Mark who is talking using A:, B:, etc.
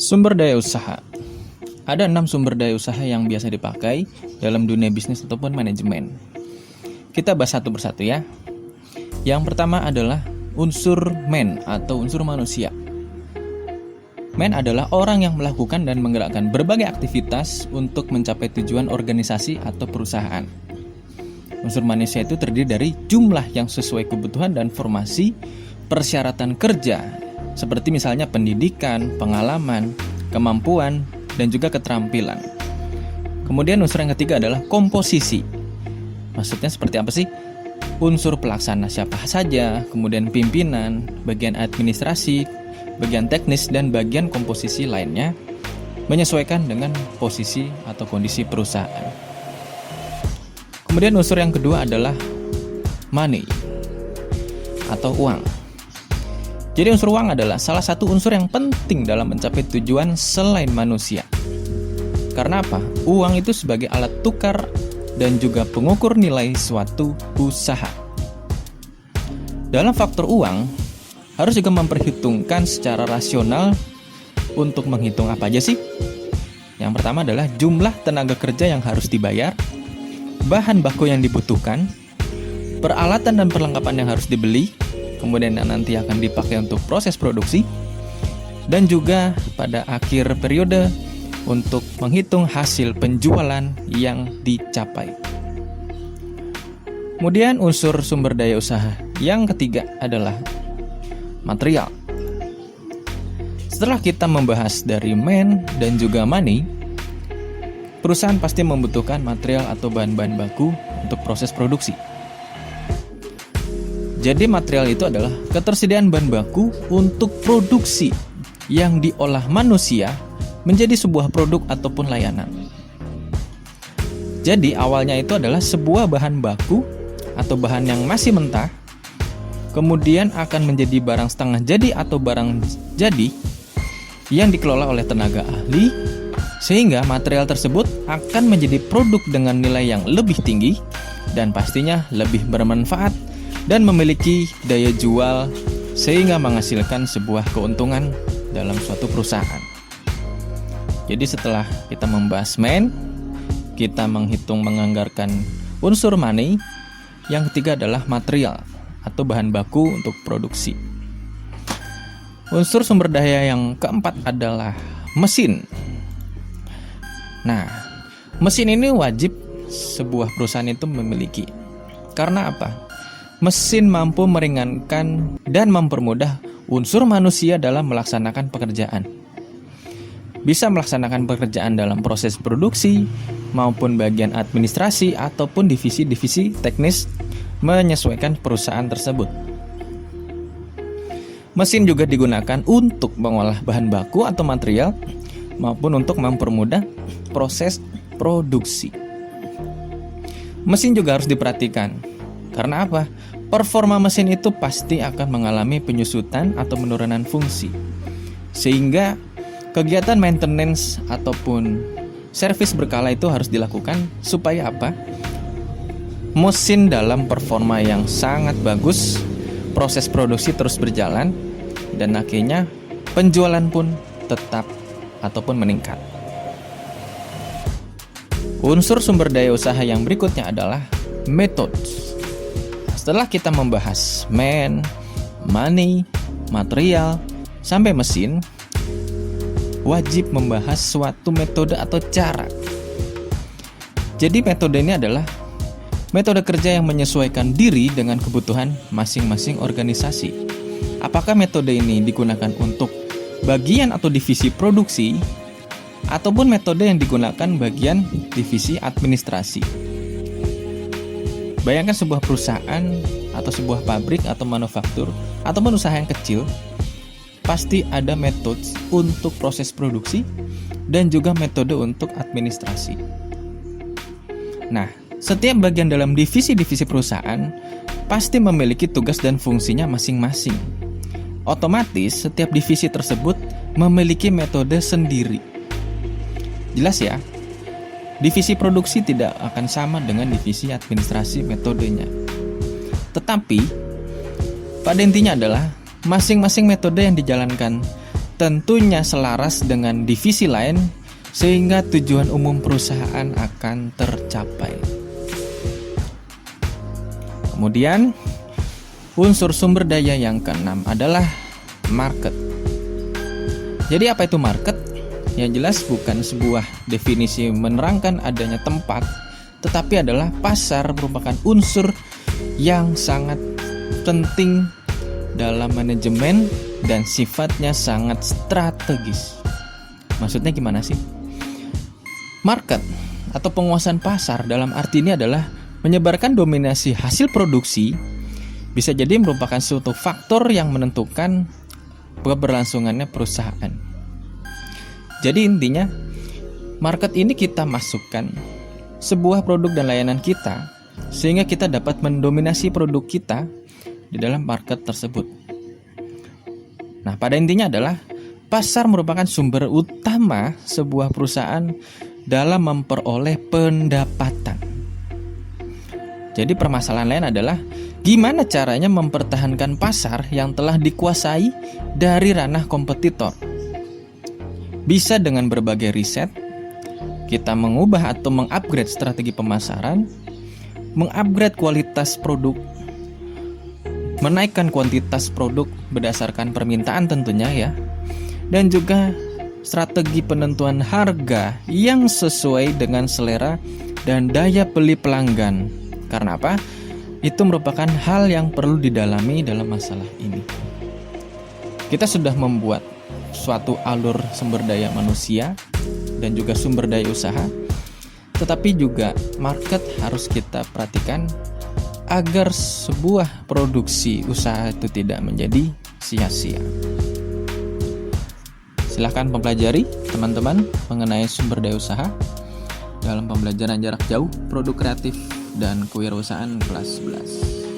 A: Sumber daya usaha. Ada 6 sumber daya usaha yang biasa dipakai dalam dunia bisnis ataupun manajemen. Kita bahas satu persatu ya. Yang pertama adalah unsur man atau unsur manusia. Man adalah orang yang melakukan dan menggerakkan berbagai aktivitas untuk mencapai tujuan organisasi atau perusahaan. Unsur manusia itu terdiri dari jumlah yang sesuai kebutuhan dan formasi persyaratan kerja, seperti misalnya pendidikan, pengalaman, kemampuan, dan juga keterampilan. Kemudian unsur yang ketiga adalah komposisi. Maksudnya seperti apa sih? Unsur pelaksana siapa saja, kemudian pimpinan, bagian administrasi, bagian teknis, dan bagian komposisi lainnya menyesuaikan dengan posisi atau kondisi perusahaan. Kemudian unsur yang kedua adalah money atau uang. Jadi unsur uang adalah salah satu unsur yang penting dalam mencapai tujuan selain manusia. Karena apa? Uang itu sebagai alat tukar dan juga pengukur nilai suatu usaha. Dalam faktor uang, harus juga memperhitungkan secara rasional untuk menghitung apa aja sih? Yang pertama adalah jumlah tenaga kerja yang harus dibayar, bahan baku yang dibutuhkan, peralatan dan perlengkapan yang harus dibeli, kemudian yang nanti akan dipakai untuk proses produksi, dan juga pada akhir periode untuk menghitung hasil penjualan yang dicapai. Kemudian unsur sumber daya usaha yang ketiga adalah material. Setelah kita membahas dari man dan juga money, perusahaan pasti membutuhkan material atau bahan-bahan baku untuk proses produksi. Jadi material itu adalah ketersediaan bahan baku untuk produksi yang diolah manusia menjadi sebuah produk ataupun layanan. Jadi awalnya itu adalah sebuah bahan baku atau bahan yang masih mentah, kemudian akan menjadi barang setengah jadi atau barang jadi yang dikelola oleh tenaga ahli, sehingga material tersebut akan menjadi produk dengan nilai yang lebih tinggi dan pastinya lebih bermanfaat dan memiliki daya jual sehingga menghasilkan sebuah keuntungan dalam suatu perusahaan. Jadi setelah kita membahas man, kita menghitung menganggarkan unsur money, yang ketiga adalah material atau bahan baku untuk produksi. Unsur sumber daya yang keempat adalah mesin. Nah, mesin ini wajib sebuah perusahaan itu memiliki. Karena apa? Mesin mampu meringankan dan mempermudah unsur manusia dalam melaksanakan pekerjaan. Bisa melaksanakan pekerjaan dalam proses produksi maupun bagian administrasi ataupun divisi-divisi teknis menyesuaikan perusahaan tersebut. Mesin juga digunakan untuk mengolah bahan baku atau material maupun untuk mempermudah proses produksi. Mesin juga harus diperhatikan. Karena apa? Performa mesin itu pasti akan mengalami penyusutan atau penurunan fungsi. Sehingga kegiatan maintenance ataupun servis berkala itu harus dilakukan supaya apa? Mesin dalam performa yang sangat bagus, proses produksi terus berjalan, dan akhirnya penjualan pun tetap ataupun meningkat. Unsur sumber daya usaha yang berikutnya adalah methods. Setelah kita membahas man, money, material, sampai mesin, wajib membahas suatu metode atau cara. Jadi metode ini adalah metode kerja yang menyesuaikan diri dengan kebutuhan masing-masing organisasi. Apakah metode ini digunakan untuk bagian atau divisi produksi, ataupun metode yang digunakan bagian divisi administrasi. Bayangkan sebuah perusahaan atau sebuah pabrik atau manufaktur ataupun usaha yang kecil, pasti ada metode untuk proses produksi dan juga metode untuk administrasi. Nah, setiap bagian dalam divisi-divisi perusahaan pasti memiliki tugas dan fungsinya masing-masing. Otomatis setiap divisi tersebut memiliki metode sendiri. Jelas ya? Divisi produksi tidak akan sama dengan divisi administrasi metodenya. Tetapi pada intinya adalah masing-masing metode yang dijalankan tentunya selaras dengan divisi lain sehingga tujuan umum perusahaan akan tercapai. Kemudian, unsur sumber daya yang keenam adalah market. Jadi apa itu market? Yang jelas bukan sebuah definisi menerangkan adanya tempat, tetapi adalah pasar merupakan unsur yang sangat penting dalam manajemen dan sifatnya sangat strategis. Maksudnya gimana sih? Market atau penguasaan pasar dalam arti ini adalah menyebarkan dominasi hasil produksi, bisa jadi merupakan suatu faktor yang menentukan keberlangsungannya perusahaan. Jadi intinya, market ini kita masukkan sebuah produk dan layanan kita sehingga kita dapat mendominasi produk kita di dalam market tersebut. Nah, pada intinya adalah pasar merupakan sumber utama sebuah perusahaan dalam memperoleh pendapatan. Jadi permasalahan lain adalah gimana caranya mempertahankan pasar yang telah dikuasai dari ranah kompetitor. Bisa dengan berbagai riset, kita mengubah atau mengupgrade strategi pemasaran, mengupgrade kualitas produk, menaikkan kuantitas produk berdasarkan permintaan tentunya ya, dan juga strategi penentuan harga yang sesuai dengan selera dan daya beli pelanggan. Karena apa? Itu merupakan hal yang perlu didalami dalam masalah ini. Kita sudah membuat suatu alur sumber daya manusia dan juga sumber daya usaha, tetapi juga market harus kita perhatikan agar sebuah produksi usaha itu tidak menjadi sia-sia. Silahkan mempelajari teman-teman mengenai sumber daya usaha dalam pembelajaran jarak jauh, produk kreatif, dan kewirausahaan kelas 11.